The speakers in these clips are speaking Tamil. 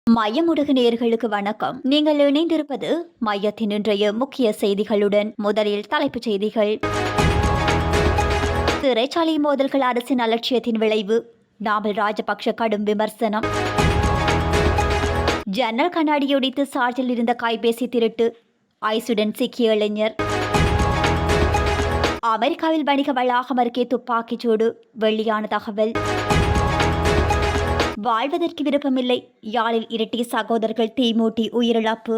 மையமுடுகு நேயர்களுக்கு வணக்கம். நீங்கள் இணைந்திருப்பது மையத்தின் இன்றைய முக்கிய செய்திகளுடன். முதலில் தலைப்புச் செய்திகள். சிறைச்சாலை மோதல்கள் அரசின் அலட்சியத்தின் விளைவு, நாமல் ராஜபக்ஷ கடும் விமர்சனம். ஜன்னல் கண்ணாடியொடித்து சார்ஜில் இருந்த கைபேசி திருட்டு, ஐசுடன் சிக்கிய இளைஞர். அமெரிக்காவில் வணிக வளாகம் அருகே துப்பாக்கிச்சூடு, வெளியான தகவல். வாழ்வதற்கு விருப்பமில்லை, யாழில் இரட்டை சகோதரர்கள் தீமூட்டி உயிரிழப்பு.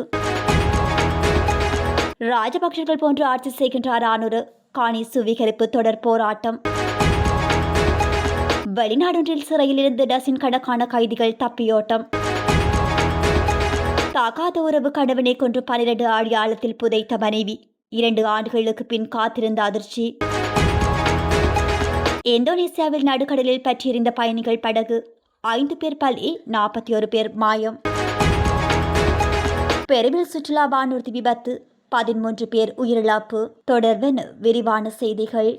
ராஜபக்சர்கள் போன்று ஆட்சி செய்கின்றார் ஆனூறு, காணி சுவீகரிப்பு தொடர் போராட்டம். வெளிநாடொன்றில் சிறையில் இருந்து டசின் கணக்கான கைதிகள் தப்பியோட்டம். தகாத உறவு கணவனை கொன்று 12 அடி ஆழத்தில் புதைத்த மனைவி, 2 ஆண்டுகளுக்கு பின் காத்திருந்த அதிர்ச்சி. இந்தோனேசியாவில் நடுக்கடலில் பற்றியிருந்த பயணிகள் படகு, 5 பேர் பலி, 41 பேர் மாயம். பெருவில் சுற்றுலா வானூர்தி விபத்து, 13 பேர் உயிரிழப்பு. தொடர்பென விரிவான செய்திகள்.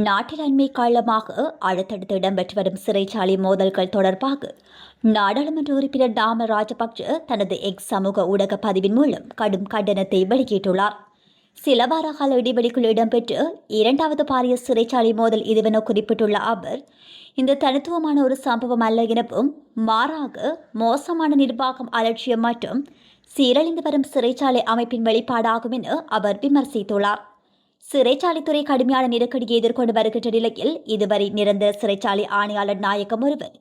நாட்டில் அண்மை காலமாக அடுத்தடுத்து இடம்பெற்று வரும் சிறைச்சாலை மோதல்கள் தொடர்பாக நாடாளுமன்ற உறுப்பினர் நாமல் ராஜபக்ஷ தனது எக்ஸ் சமூக ஊடக பதிவின் மூலம் கடும் கண்டனத்தை வெளியிட்டுள்ளார். சில வார கால இடைவெளிக்குள் இடம்பெற்று 2வது பாரிய சிறைச்சாலை மோதல் இதுவென குறிப்பிட்டுள்ள அவர், இந்த தனித்துவமான ஒரு சம்பவம் அல்ல எனவும், மாறாக மோசமான நிர்வாகம், அலட்சியம் மற்றும் சீரழிந்து வரும் சிறைச்சாலை அமைப்பின் வெளிப்பாடாகும் என அவர் விமர்சித்துள்ளார். சிறைச்சாலைத்துறை கடுமையான நெருக்கடியை எதிர்கொண்டு வருகின்ற நிலையில் இதுவரை நிரந்தர சிறைச்சாலை ஆணையாளர் நாயகம் ஒருவர்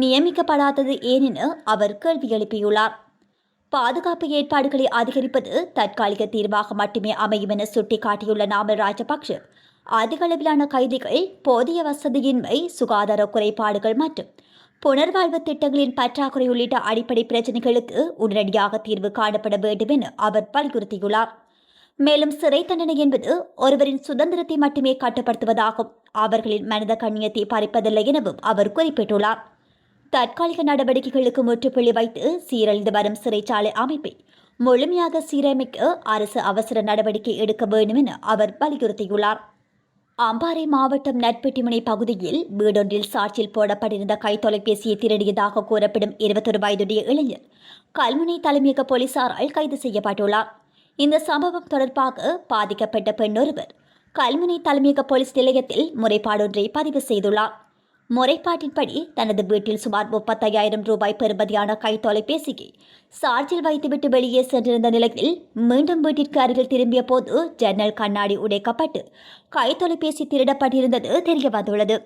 நியமிக்கப்படாதது ஏன் என அவர் கேள்வி எழுப்பியுள்ளார். பாதுகாப்பு ஏற்பாடுகளை அதிகரிப்பது தற்காலிக தீர்வாக மட்டுமே அமையும் என சுட்டிக்காட்டியுள்ள நாமல் ராஜபக்ஷ, அதிக அளவிலான கைதிகள், போதிய வசதியின்மை, சுகாதார குறைபாடுகள் மற்றும் புனர்வாழ்வு திட்டங்களின் பற்றாக்குறை உள்ளிட்ட அடிப்படை பிரச்சினைகளுக்கு உடனடியாக தீர்வு காணப்பட வேண்டும் என அவர் வலியுறுத்தியுள்ளார். மேலும் சிறை தண்டனை என்பது ஒருவரின் சுதந்திரத்தை மட்டுமே கட்டுப்படுத்துவதாகும், அவர்களின் மனித கண்ணியத்தை பறிப்பதில்லை எனவும் அவர் குறிப்பிட்டுள்ளார். தற்காலிக நடவடிக்கைகளுக்கு முற்றுப்புள்ளி வைத்து சீரழிந்து வரும் சிறைச்சாலை அமைப்பை முழுமையாக சீரமைக்க அரசு அவசர நடவடிக்கை எடுக்க வேண்டும் என அவர் வலியுறுத்தியுள்ளார். அம்பாறை மாவட்டம் நட்பெட்டிமுனை பகுதியில் வீடொன்றில் சாட்சியில் போடப்பட்டிருந்த கைத்தொலைபேசியை திருடியதாக கூறப்படும் 21 வயதுடைய இளைஞர் கல்முனை தலைமையக போலீசாரால் கைது செய்யப்பட்டுள்ளார். இந்த சம்பவம் தொடர்பாக பாதிக்கப்பட்ட பெண்ணொருவர் கல்முனை தலைமையக போலீஸ் நிலையத்தில் முறைப்பாடொன்றை பதிவு செய்துள்ளார். முறைப்பாட்டின்படி தனது வீட்டில் சுமார் 35,000 ரூபாய் பெறுமதியான கைத்தொலைபேசியை சார்ஜில் வைத்துவிட்டு வெளியே சென்றிருந்த நிலையில் மீண்டும் வீட்டிற்கு அருகில் திரும்பிய போது ஜன்னல் கண்ணாடி உடைக்கப்பட்டு கைத்தொலைபேசி திருடப்பட்டிருந்தது தெரியவந்துள்ளது.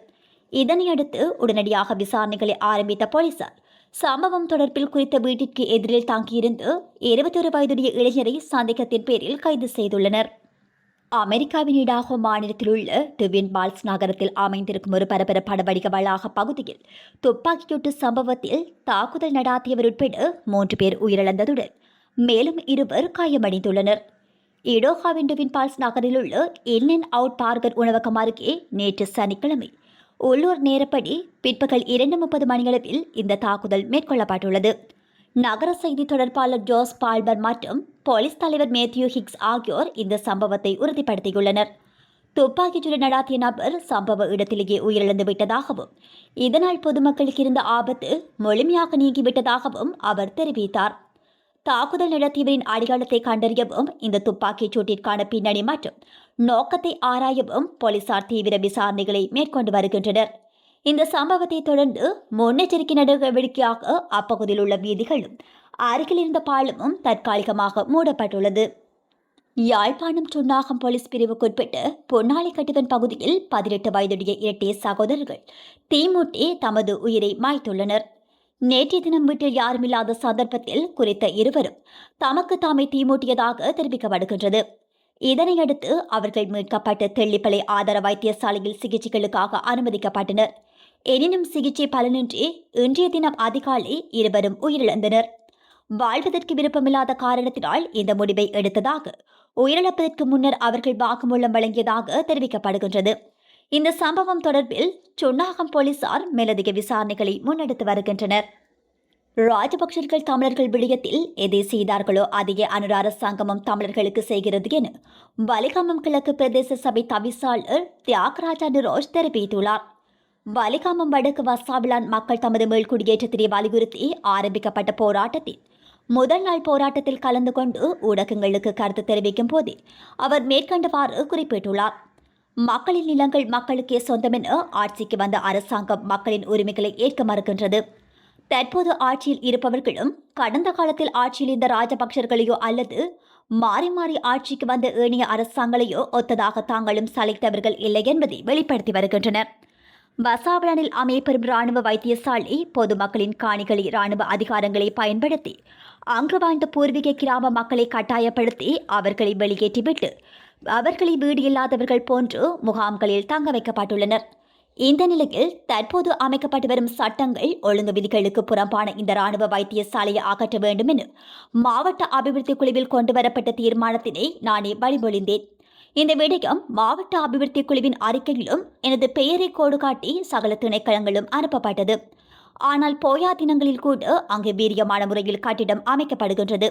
இதனையடுத்து உடனடியாக விசாரணைகளை ஆரம்பித்த போலீசார் சம்பவம் தொடர்பில் குறித்த வீட்டிற்கு எதிரில் தங்கியிருந்து 21 வயதுடைய இளைஞரை சந்தேகத்தின் பேரில் கைது செய்துள்ளனர். அமெரிக்காவின் இடாஹோ மாநிலத்தில் உள்ள ட்வின் பால்ஸ் நகரத்தில் அமைந்திருக்கும் ஒரு பரபரப்பான வணிக வளாக பகுதியில் துப்பாக்கிச்சூட்டு சம்பவத்தில் தாக்குதல் நடாத்தியவர் உட்பட 3 பேர் உயிரிழந்ததுடன் மேலும் 2 காயமடைந்துள்ளனர். இடோஹாவின் ட்வின் பால்ஸ் நகரில் உள்ள இன் அண்ட் அவுட் பார்கர் உணவகம் அருகே நேற்று சனிக்கிழமை உள்ளூர் நேரப்படி பிற்பகல் 2:30 மணியளவில் இந்த தாக்குதல் மேற்கொள்ளப்பட்டுள்ளது. நகர செய்தி தொடர்பாளர் ஜோஸ் பால்பர் மற்றும் போலீஸ் தலைவர் மேத்யூ ஹிக்ஸ் ஆகியோர் இந்த சம்பவத்தை உறுதிப்படுத்தியுள்ளனர். துப்பாக்கிச்சூடு நடாத்திய நபர் சம்பவ இடத்திலேயே உயிரிழந்து விட்டதாகவும், இதனால் பொதுமக்களுக்கு இருந்த ஆபத்து முழுமையாக நீங்கிவிட்டதாகவும் அவர் தெரிவித்தார். தாக்குதல் நடத்தியவரின் அடையாளத்தை கண்டறியவும், இந்த துப்பாக்கிச் சூட்டிற்கான பின்னணி மற்றும் நோக்கத்தை ஆராயவும் போலீசார் தீவிர விசாரணைகளை மேற்கொண்டு வருகின்றனர். இந்த சம்பவத்தை தொடர்ந்து முன்னெச்சரிக்கை நடவடிக்கையாக அப்பகுதியில் உள்ள வீதிகளும் அருகில் இருந்த பாலமும் தற்காலிகமாக மூடப்பட்டுள்ளது. யாழ்ப்பாணம் சுன்னாகம் போலீஸ் பிரிவுக்குட்பட்ட பொன்னாளிக்கட்டுவன் பகுதியில் 18 வயதுடைய இரட்டை சகோதரர்கள் தீமூட்டி தமது உயிரை மாய்த்துள்ளனர். நேற்றைய தினம் வீட்டில் யாருமில்லாத சந்தர்ப்பத்தில் குறித்த இருவரும் தமக்கு தாமே தீமூட்டியதாக தெரிவிக்கப்படுகின்றது. இதனையடுத்து அவர்கள் மீட்கப்பட்ட தெல்லிப்பளை ஆதார வைத்தியசாலையில் சிகிச்சைகளுக்காக அனுமதிக்கப்பட்டனர். எனினும் சிகிச்சை பலனின்றி இன்றைய தினம் அதிகாலை இருவரும் உயிரிழந்தனர். வாழ்வதற்கு விருப்பமில்லாத காரணத்தினால் இந்த முடிவை எடுத்ததாக உயிரிழப்பதற்கு முன்னர் அவர்கள் வாக்குமூலம் வழங்கியதாக தெரிவிக்கப்படுகின்றது. இந்த சம்பவம் தொடர்பில் சுன்னாகம் போலீசார் மேலதிக விசாரணைகளை முன்னெடுத்து வருகின்றனர். ராஜபக்சர்கள் தமிழர்கள் விடயத்தில் எதை செய்தார்களோ அதையே அனுர அரசாங்கமும் தமிழர்களுக்கு செய்கிறது என வலிகாமம் கிழக்கு பிரதேச சபை தவிசாளர் தியாகராஜா நிரோஷ் தெரிவித்துள்ளார். வலிகாமம் வடக்கு வசாவிலான் மக்கள் தமது மீள்குடியேற்றத்தினை வலியுறுத்தி ஆரம்பிக்கப்பட்ட போராட்டத்தில் முதல் நாள் போராட்டத்தில் கலந்து கொண்டு ஊடகங்களுக்கு கருத்து தெரிவிக்கும் போதே அவர் மேற்கண்டவாறு குறிப்பிட்டுள்ளார். மக்களின் நிலங்கள் மக்களுக்கே சொந்தம் என ஆட்சிக்கு வந்த அரசாங்கம் மக்களின் உரிமைகளை ஏற்க மறுக்கின்றது. தற்போது ஆட்சியில் இருப்பவர்களும் கடந்த காலத்தில் ஆட்சியில் இருந்த ராஜபக்சர்களையோ அல்லது மாறி மாறி ஆட்சிக்கு வந்த ஏனைய அரசாங்கங்களையோ ஒத்ததாக தாங்களும் சளைத்தவர்கள் இல்லை என்பதை வெளிப்படுத்தி வருகின்றனர். வசாவளனில் அமையப்பெறும் இராணுவ வைத்தியசாலை பொதுமக்களின் காணிகளை இராணுவ அதிகாரங்களை பயன்படுத்தி அங்கு வாழ்ந்த பூர்வீக கிராம மக்களை கட்டாயப்படுத்தி அவர்களை வெளியேற்றிவிட்டு அவர்களை வீடு இல்லாதவர்கள் போன்று முகாம்களில் தங்க வைக்கப்பட்டுள்ளனர். இந்த நிலையில் தற்போது அமைக்கப்பட்டு வரும் சட்டங்கள் ஒழுங்கு விதிகளுக்கு புறம்பான இந்த இராணுவ வைத்தியசாலையை அகற்ற வேண்டும் என மாவட்ட அபிவிருத்தி குழுவில் கொண்டுவரப்பட்ட தீர்மானத்தினை நானே வழிமொழிந்தேன். இந்த விடயம் மாவட்ட அபிவிருத்தி குழுவின் அறிக்கையிலும் எனது பெயரை கோடு காட்டி சகல திணைக்களங்களும் அனுப்பப்பட்டது. ஆனால் போயா தினங்களில் கூட அங்கு வீரியமான முறையில் கட்டிடம் அமைக்கப்படுகின்றது.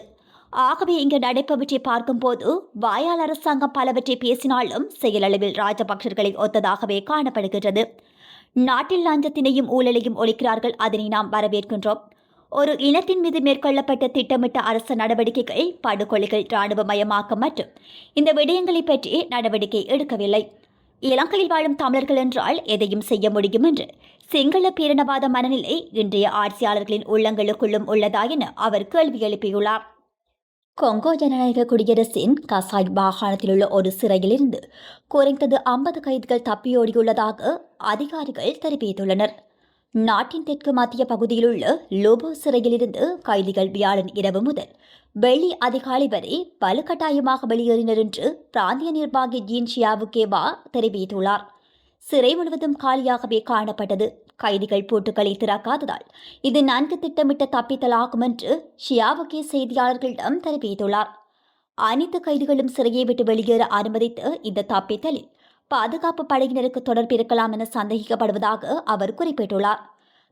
ஆகவே இங்கு நடைபெற்றவற்றை பார்க்கும்போது வாயால் அரசாங்கம் பலவற்றை பேசினாலும் செயலளவில் ராஜபக்சர்களை ஒத்ததாகவே காணப்படுகின்றது. நாட்டில் லஞ்சத்தினையும் ஊழலையும் ஒழிக்கிறார்கள், அதனை நாம் வரவேற்கின்றோம். ஒரு இனத்தின் மீது மேற்கொள்ளப்பட்ட திட்டமிட்ட அரசு நடவடிக்கைகள், படுகொலைகள், இராணுவமயமாக்கம் மற்றும் இந்த விடயங்களை பற்றி நடவடிக்கை எடுக்கவில்லை. இலங்கையில் வாழும் தமிழர்கள் என்றால் எதையும் செய்ய முடியும் என்று சிங்கள பேரினவாத மனநிலை இன்றைய ஆட்சியாளர்களின் உள்ளங்களுக்குள்ளும் உள்ளதா என அவர் கேள்வி எழுப்பியுள்ளார். கொங்கோ ஜனநாயக குடியரசின் கசாய் மாகாணத்தில் உள்ள ஒரு சிறையிலிருந்து குறைந்தது 50 கைதிகள் தப்பியோடியுள்ளதாக அதிகாரிகள் தெரிவித்துள்ளனர். நாட்டின் தெற்கு மத்திய பகுதியில் உள்ள லோபோ சிறையிலிருந்து கைதிகள் வியாழன் இரவு முதல் வெள்ளி அதிகாலை வரை வலுக்கட்டாயமாக வெளியேறினர் என்று பிராந்திய நிர்வாகி ஜீன் ஷியாவுகேவா தெரிவித்துள்ளார். சிறை முழுவதும் காலியாகவே காணப்பட்டது. கைதிகள் பூட்டுக்களை திறக்காததால் இது நன்கு திட்டமிட்ட தப்பித்தலாகும் என்று ஷியாவுகே செய்தியாளர்களிடம் தெரிவித்துள்ளார். அனைத்து கைதிகளும் சிறையை விட்டு வெளியேற அனுமதித்து இந்த தப்பித்தலில் பாதுகாப்பு படையினருக்கு தொடர்பு இருக்கலாம் என சந்தேகிக்கப்படுவதாக அவர் குறிப்பிட்டுள்ளார்.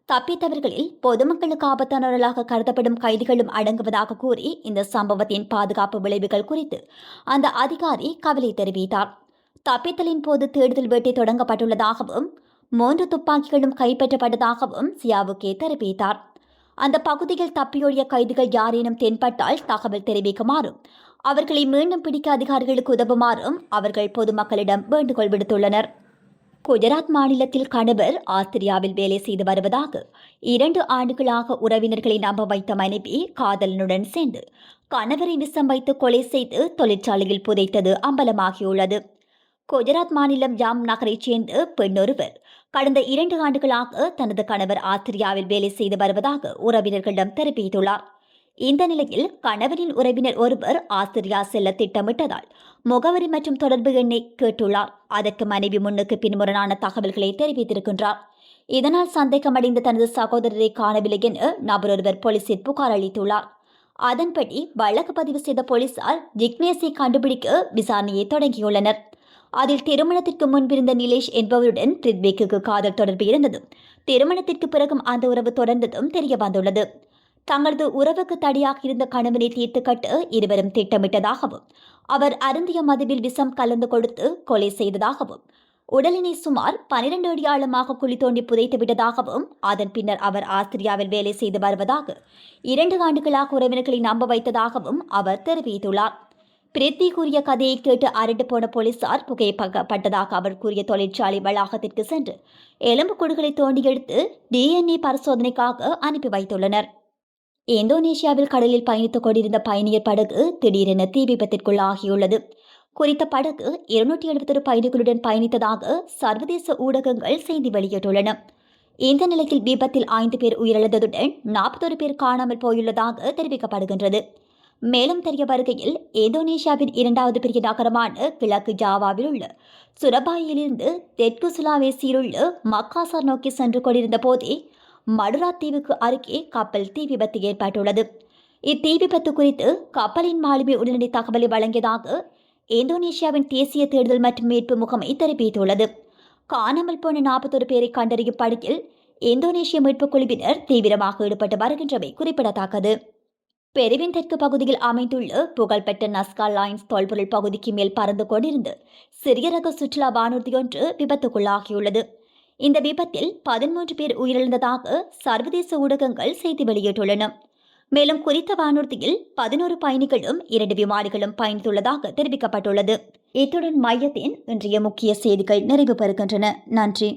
தப்பித்தவர்களில் பொதுமக்களுக்கு ஆபத்தானவர்களாக கருதப்படும் கைதிகளும் அடங்குவதாக கூறி இந்த சம்பவத்தின் பாதுகாப்பு விளைவுகள் குறித்து அந்த அதிகாரி கவலை தெரிவித்தார். தப்பித்தலின் போது தேடுதல் வேட்டை தொடங்கப்பட்டுள்ளதாகவும் 3 துப்பாக்கிகளும் கைப்பற்றப்பட்டதாகவும் சியாவுகே தெரிவித்தார். அந்த பகுதியில் தப்பியோடிய கைதிகள் யாரேனும் தென்பட்டால் தகவல் தெரிவிக்குமாறும் அவர்களை மீண்டும் பிடிக்க அதிகாரிகளுக்கு உதவுமாறும் அவர்கள் பொதுமக்களிடம் வேண்டுகோள் விடுத்துள்ளனர். குஜராத் மாநிலத்தில் கணவர் ஆஸ்திரியாவில் வேலை செய்து வருவதாக 2 ஆண்டுகளாக உறவினர்களை நம்ப வைத்த மனைவி காதலனுடன் சேர்ந்து கணவரை விஷம் வைத்து கொலை செய்து தொழிற்சாலையில் புதைத்தது அம்பலமாகியுள்ளது. குஜராத் மாநிலம் ஜாம் நகரைச் சேர்ந்த பெண்ணொருவர் கடந்த 2 ஆண்டுகளாக தனது கணவர் ஆஸ்திரியாவில் வேலை செய்து வருவதாக உறவினர்களிடம் தெரிவித்துள்ளார். இந்த நிலையில் கணவரின் உறவினர் ஒருவர் ஆஸ்திரியா செல்ல திட்டமிட்டதால் முகவரி மற்றும் தொடர்பு எண்ணை கேட்டுள்ளார். அதற்கு மனைவி முன்னுக்கு பின்முரணான தகவல்களை தெரிவித்திருக்கின்றார். இதனால் சந்தேகமடைந்த தனது சகோதரரை காணவில்லை என நபரொருவர் போலீசில் புகார் அளித்துள்ளார். அதன்படி வழக்கு பதிவு செய்த போலீசார் ஜிக்னேஷை கண்டுபிடிக்க விசாரணையை தொடங்கியுள்ளனர். அதில் திருமணத்திற்கு முன்பிருந்த நிலேஷ் என்பவருடன் பிரித்விக்கு காதல் தொடர்பு இருந்ததும் திருமணத்திற்கு பிறகும் அந்த உறவு தொடர்ந்ததும் தெரிய வந்துள்ளது. தங்களது உறவுக்கு தடையாக இருந்த கணவனை தீர்த்து கட்ட இருவரும் திட்டமிட்டதாகவும் அவர் அருந்திய மதுவில் விஷம் கலந்து கொடுத்து கொலை செய்ததாகவும் உடலினை சுமார் 12 அடி ஆழமாக குழி தோண்டி புதைத்து விட்டதாகவும் அதன் பின்னர் அவர் ஆஸ்திரியாவில் வேலை செய்து வருவதாக 2 ஆண்டுகளாக உறவினர்களை நம்ப வைத்ததாகவும் அவர் தெரிவித்துள்ளார். பிரித்தி கூறிய கதையை கேட்டு அரண்டு போன போலீசார் புகைப்பட்டதாக அவர் கூறிய தொழிற்சாலை வளாகத்திற்கு சென்று எலும்புக்கூடுகளை தோண்டி எடுத்து DNA பரிசோதனைக்காக அனுப்பி வைத்துள்ளனர். இந்தோனேஷியாவில் கடலில் பயணித்துக் கொண்டிருந்த பயணியர் படகு திடீரென தீ விபத்திற்குள்ளாகியுள்ளது. குறித்த படகு 271 பயணிகளுடன் பயணித்ததாக சர்வதேச ஊடகங்கள் செய்தி வெளியிட்டுள்ளன. இந்த நிலையில் விபத்தில் 5 பேர் உயிரிழந்ததுடன் 41 பேர் காணாமல் போயுள்ளதாக தெரிவிக்கப்படுகின்றது. மேலும் தெரிய வருகையில் இந்தோனேஷியாவின் 2வது பெரிய நகரமான கிழக்கு ஜாவாவில் உள்ள சுரபாயிலிருந்து தெற்கு சுலாவேசியில் உள்ள மக்காசார் நோக்கி சென்று கொண்டிருந்த போதே மடுரா தீவுக்கு அருகே கப்பல் தீ விபத்து ஏற்பட்டுள்ளது. இத்தீ விபத்து குறித்து கப்பலின் மாலுமி உடனடி தகவலை வழங்கியதாக இந்தோனேஷியாவின் தேசிய தேடுதல் மற்றும் மீட்பு முகமை தெரிவித்துள்ளது. காணாமல் போன 41 பேரை கண்டறியும் பணியில் இந்தோனேஷிய மீட்புக் குழுவினர் தீவிரமாக ஈடுபட்டு வருகின்றமை குறிப்பிடத்தக்கது. பெருவின் தெற்கு பகுதியில் அமைந்துள்ள புகழ்பெற்ற நஸ்கா லைன்ஸ் தொல்பொருள் பகுதிக்கு மேல் பறந்து கொண்டிருந்து சிறிய ரக சுற்றுலா வானூர்தி ஒன்று விபத்துக்குள்ளாகியுள்ளது. இந்த விபத்தில் 13 பேர் உயிரிழந்ததாக சர்வதேச ஊடகங்கள் செய்தி வெளியிட்டுள்ளன. மேலும் குறித்த வானூர்தியில் 11 பயணிகளும் 2 விமானிகளும் பயணித்துள்ளதாக தெரிவிக்கப்பட்டுள்ளது. இத்துடன் மையத்தின் இன்றைய முக்கிய செய்திகள் நிறைவு பெறுகின்றன. நன்றி.